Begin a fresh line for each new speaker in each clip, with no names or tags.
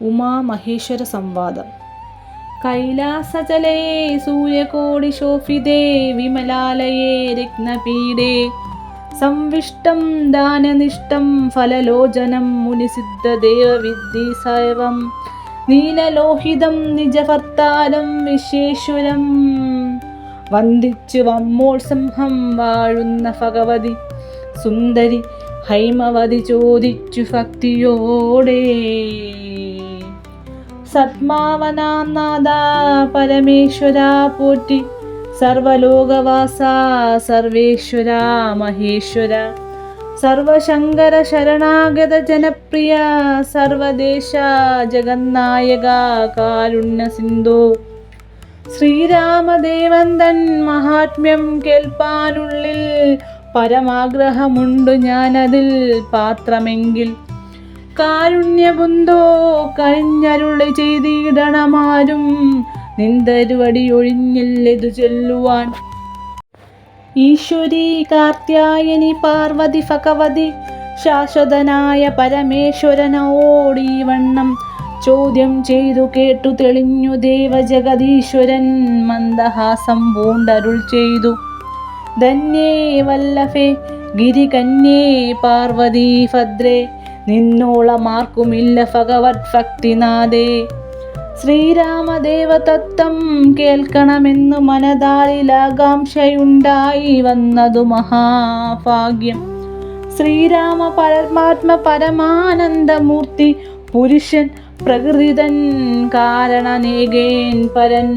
ഉമാമഹേശ്വര സംവാദം. കൈലാസചലയേ സൂര്യകോടിശോഭിതേ വിമലാലയേ രത്നപീഠേ സംവിഷ്ടം ദാനനിഷ്ടം ഫലലോചനം മുനിസിദ്ധദേവവിദ്ധി സൈവം നീലലോഹിതം നിജഭർത്താരം വിശ്വേശ്വരം വന്ദിച്ചു വമ്മോത്സംഹം വാഴുന്ന ഭഗവതി സുന്ദരി ഹൈമവതി ചോദിച്ചു ഭക്തിയോടെ. സത്മാവനാം നാഥ പരമേശ്വര പോറ്റി സർവലോകവാസ സർവേശ്വര മഹേശ്വര സർവശങ്കര ശരണാഗത ജനപ്രിയ സർവദേശ ജഗന്നായക കാരുണ്യ സിന്ധു ശ്രീരാമദേവൻ തൻ മഹാത്മ്യം കേൾപ്പാനുള്ളിൽ പരമാഗ്രഹമുണ്ടു ഞാനതിൽ പാത്രമെങ്കിൽ കാരുണ്യബുന്ധോ കഴിഞ്ഞരുളി ചെയ്തിടണമാരും നിന്തരുവടി ഒഴിഞ്ഞില്ലെതു ചൊല്ലുവാൻ. ഈശ്വരി കാർത്യായനി പാർവതി ഭഗവതി ശാശ്വതനായ പരമേശ്വരനോടീ വണ്ണം ചോദ്യം ചെയ്തു കേട്ടു തെളിഞ്ഞു ദേവജഗദീശ്വരൻ മന്ദഹാസം പൂണ്ടരുൾ ചെയ്തു. ധന്യേ വല്ലഭേ ഗിരികന്യേ പാർവതി ഭദ്രേ നിന്നോളമാർക്കുമില്ല ഭഗവത് ഭക്തിനാഥേ. ശ്രീരാമദേവതത്വം കേൾക്കണമെന്നു മനതാരിലാകാംക്ഷയുണ്ടായി വന്നതു മഹാഭാഗ്യം. ശ്രീരാമ പരമാത്മ പരമാനന്ദമൂർത്തി പുരുഷൻ പ്രകൃതിതൻ കാരണനേകേൻ പരൻ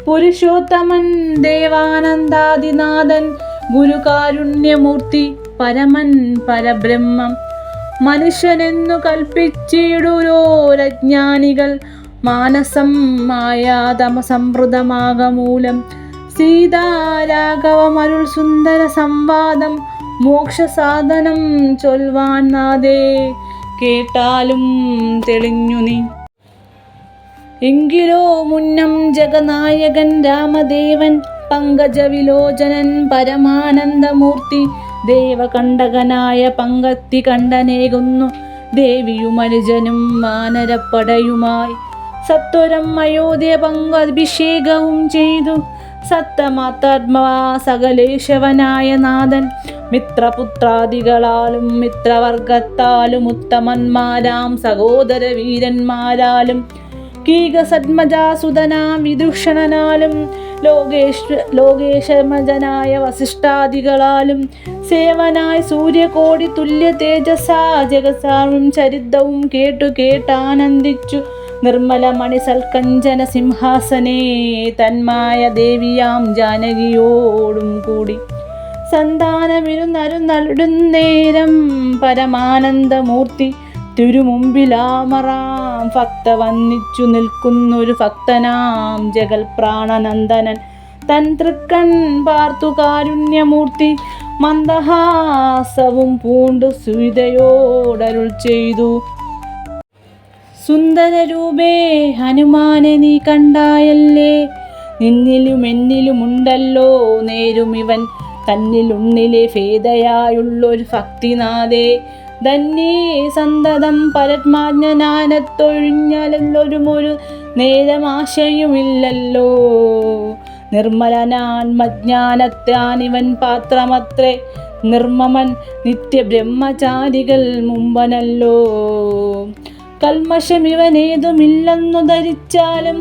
പുരുഷോത്തമൻ ദേവാനന്ദാദിനാഥൻ ഗുരുകാരുണ്യമൂർത്തി പരമൻ പരബ്രഹ്മം മനുഷ്യനെന്നു കൽപ്പിച്ചിടുരോരജ്ഞാനികൾ മാനസം മായാതമസംവൃതമാകമൂലം സീതാരാഘവമരുൾ സുന്ദര സംവാദം മോക്ഷസാധനം ചൊൽവാൻ നാഥേ കേട്ടാലും തെളിഞ്ഞു നീ. എങ്കിലോ മുന്നം ജഗനായകൻ രാമദേവൻ പങ്കജവിലോചനൻ പരമാനന്ദമൂർത്തി ദേവകണ്ഠകനായ പങ്കത്തി കണ്ഠനേകുന്നു ദേവിയുമനുജനും വാനരപ്പടയുമായി സത്വരം അയോധ്യ പങ്കഭിഷേകവും ചെയ്തു. സത്തമാത്മാ സകലേശവനായ നാഥൻ മിത്രപുത്രാദികളാലും മിത്രവർഗത്താലും ഉത്തമന്മാരാം സഹോദര വീരന്മാരാലും കീകസദ്മജാസുതനാം വിദുഷണനാലും ലോകേശമജനായ വസിഷ്ഠാദികളാലും സേവനായ സൂര്യകോടി തുല്യ തേജസാ ജഗസാവും ചരിതവും കേട്ടാനന്ദിച്ചു നിർമ്മല മണിസൽക്കഞ്ചന സിംഹാസനേ തന്മായ ദേവിയാം ജാനകിയോടും കൂടി സന്താനമിരുന്നരുന്നരുടുന്നേരം പരമാനന്ദമൂർത്തി തിരുമുമ്പിലാമറാം ഭക്ത വന്നിച്ചു നിൽക്കുന്നൊരു ഭക്തനാം ജഗൽ പ്രാണനന്ദനൻ തൻ തൃക്കൺ പാർത്തു കാരുണ്യമൂർത്തി മന്ദഹാസവും പൂണ്ടു സുവിതയോടരുൾ ചെയ്തു. സുന്ദരരൂപേ ഹനുമാനെ നീ കണ്ടായല്ലേ നിന്നിലും എന്നിലുമുണ്ടല്ലോ നേരുമിവൻ തന്നിലുണ്ണിലെ ഭേദയായുള്ളൊരു ഭക്തിനാഥേ. ധന്യേ സന്തതം പരമാജ്ഞാനത്തൊഴിഞ്ഞാലൊരു നേരമാശയുമില്ലല്ലോ നിർമ്മലനാത്മജ്ഞാനത്താനിവൻ പാത്രമത്രേ നിർമ്മമൻ നിത്യബ്രഹ്മചാരികൾ മുമ്പനല്ലോ. കൽമഷമിവനേതുമില്ലെന്നു ധരിച്ചാലും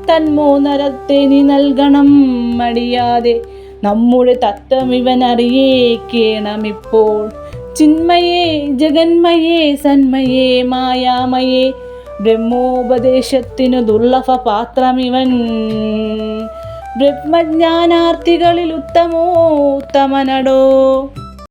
തന്മോനരത്തെ നീ നൽകണം മടിയാതെ നമ്മുടെ തത്വമിവൻ അറിയേക്കേണമിപ്പോൾ. ചിന്മയേ ജഗന്മയേ സന്മയേ മായാമയേ ബ്രഹ്മോപദേശത്തിനു ദുർലഭ പാത്രമിവൻ ബ്രഹ്മജ്ഞാനാർത്ഥികളിൽ ഉത്തമോത്തമനടോ.